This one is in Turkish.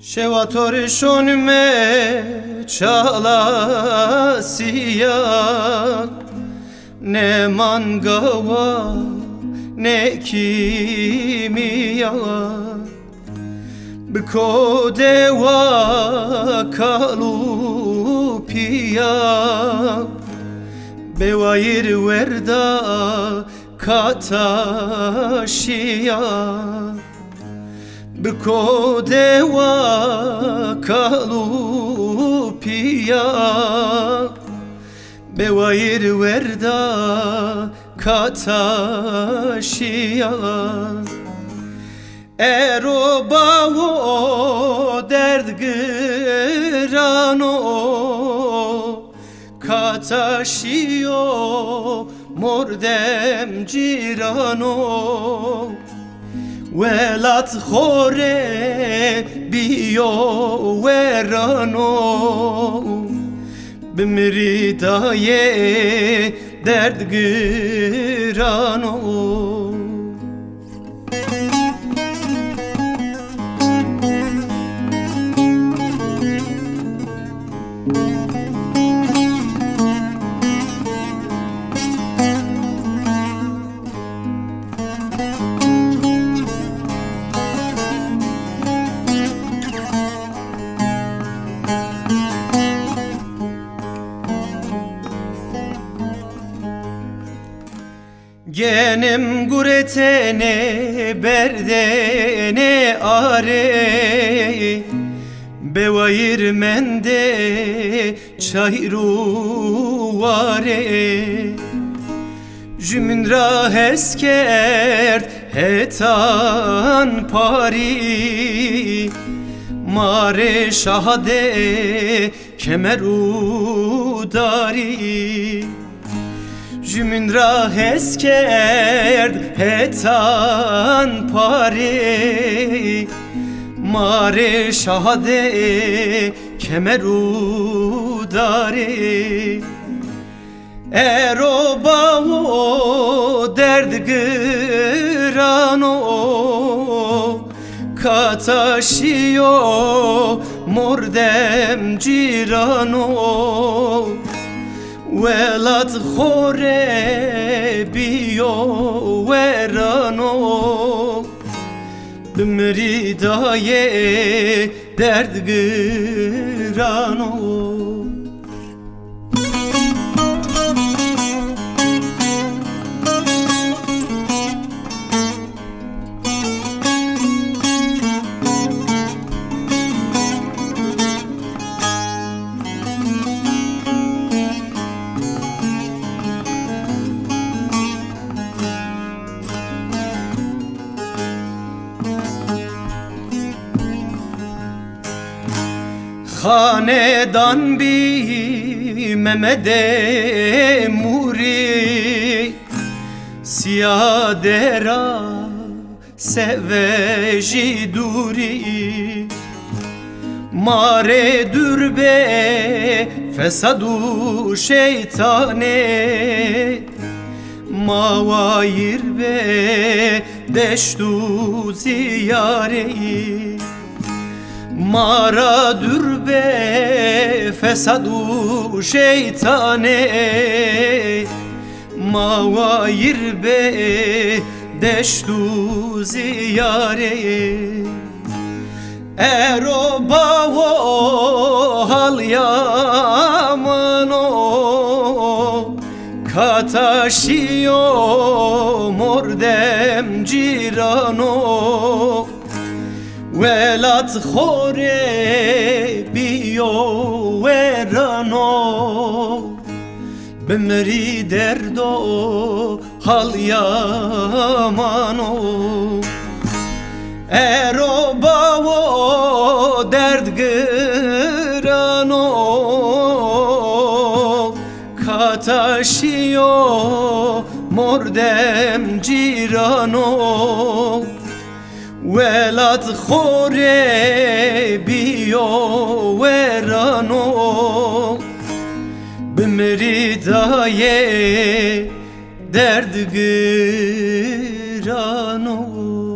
Şevatorişon me çalasiya, ne mangava ne kimiya, biko deva kalupiya, bewayir verda kataşiya, biko deva kalupiya, bewayir verda kataşiya. Ero bavu derd grano kataşiyo mordem cirano, velat khore biyo verano, bimridaye derd grano. Genim guretene berdene are, bewayir mende çayru vare, jümün rah eskert hetan pari, mare şahade kemeru dari, jümün rah eskerd hetan pari, mare şahade kemeru dari. Ero bavu derd grano kataşiyo mordem cirano, velat khore biyo verano, bimridaye derd grano. Hanedan bi Mehmede muri, siyadera seveji duri, mare dürbe fesadu şeytane, mavayir be deştu ziyareyi, mara dürbe fesadu şeytane, mavayir be deştu ziyare. Ero bavo hal yamano kataşiyo mordem cirano, velat khore biyo verano, bimri derdo hal yamano. Ero bavo derd grano kataşiyo mordem cirano, ولات خوره بیو ورانو بمریدای درد گرانو